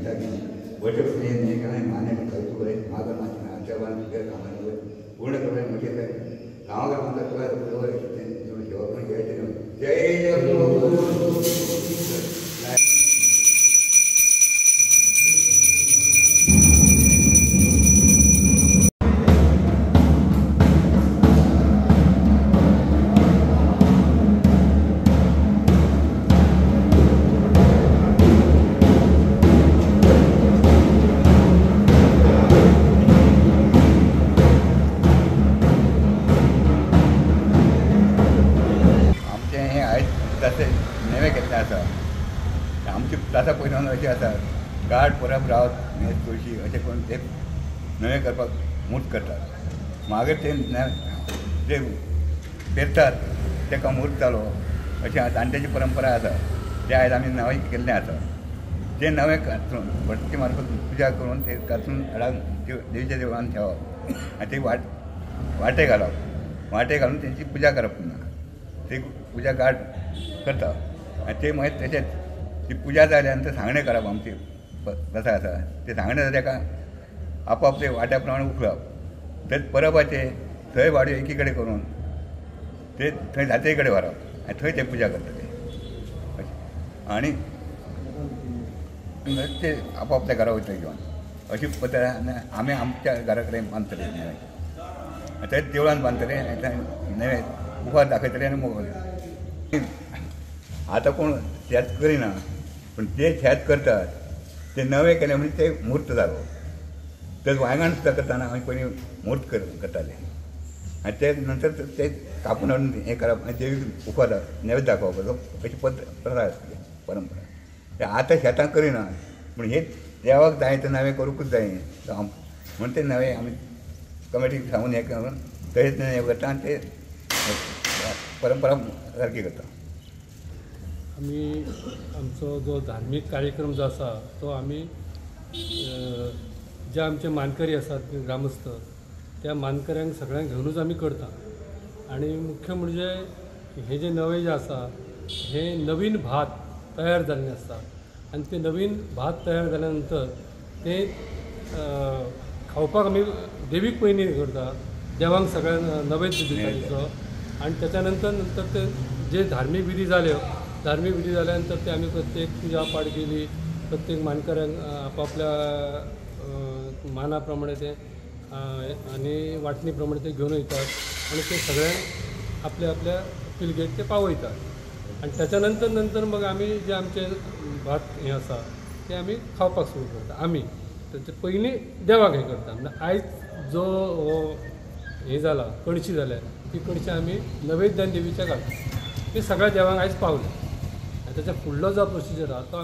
वर्षपणे काय माने कौतुक आहे माझं माझ्या आजच्यावान कामांवर पूर्ण करणे म्हणजे काय गावागावांचा तुला बरोबर सेवा पण घ्यायचे जय तसे नवे घेतले आसा आमची तासा पयल्यान अशी आसा गाड परब रावत मेज तुळशी अशें करून ते नवे करपाक मूर्त करतात मागीर ते पेरतात तेका मूर्त जालो अशी जाणट्याची परंपरा आसा ते आयज आमी नवे केल्लें आसा ते नवे कातरून भटकी मार्फत पुजा करून ते कातरून हाडाक देवीच्या देवळान ठेवप आनी ते वाटे घालून तेंची पुजा करप पुन्हा ते पुजा गाड करता आनी ते मागीर तशेंच ती पुजा जाल्या नंतर सांगणें करप आमची प्रथा आसा ते सांगणें जाता तेका आपापले वाट्या प्रमाणे उखलप ते परबाचे थंय वाड्यो एकी कडेन करून ते थंय जात्रे कडेन व्हरप आनी थंय ते पुजा करता ते आनी ते आपापल्या घरा वयतले घेवन अशी पद्दत आमी आमच्या घरा कडेन बांदतले थंय देवळान बांदतले नवे उफार दाखयतले आनी मोगले आतां कोण शेत करिना पूण जे शेत करतात ते नवे केले म्हणजे ते मूर्त जालो तर वांयगण सुद्दां करताना आमी पयलीं मूर्त करताले आनी ते नंतर ते कापून हाडून हें करप आनी देवीक उफार नैवेद्य दाखोवप अशी प्रथा आसली परंपरा ते आतां शेतां करिना पूण हे देवाक जाय ते नवे करूंकूच जाय म्हण ते नवे आमी कमिटीक सांगून हें करून थंयच हें करता आनी ते परंपरा सारकी करता आमी आमचो जो धार्मीक कार्यक्रम जो आसा तो आमी जे आमचे मानकरी आसात ग्रामस्थ त्या मानकऱ्यांक सगळ्यांक घेवनूच आमी करता आनी मुख्य म्हणजे हे जे नवे जे आसा हे नवीन भात तयार जाल्लें आसता आनी ते नवीन भात तयार जाल्या नंतर ते खावपाक आमी देवीक पयलीं करता देवांक सगळ्यांक नैवेद्य दिता तिचो आनी त्याच्या नंतर ते जे धार्मीक विधी जाल्यानंतर ते आमी प्रत्येक पुजा पाठ केली प्रत्येक मानकऱ्यांक आपापल्या माना प्रमाणे ते आनी वांटणी प्रमाणे ते घेवन वयतात आनी ते सगळ्यांक आपल्या आपल्या पिलगेक ते पावयतात आनी त्याच्या नंतर मग आमी जे आमचे भात हें आसा ते आमी खावपाक सुरू करता आमी तेचे पयलीं देवाक हें करता म्हणजे आयज जो हें जाला कणशी जाल्या ती कणशी आमी नैवेद्यान देवीच्या घालता ती सगळ्या देवांक आयज पावली आनी त्याच्या फुडलो जो प्रोसिजर आहा तो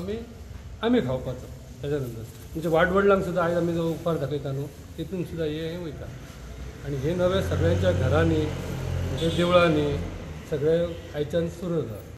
आमी खावपाचो त्याच्या नंतर म्हणजे वाडवडलांक सुद्दां आयज आमी जो उपार दाखयता न्हू तितून सुद्दां हें वयता आनी हे नवे सगळ्यांच्या घरांनी म्हणजे देवळांनी सगळे आयच्यान सुरू जाता.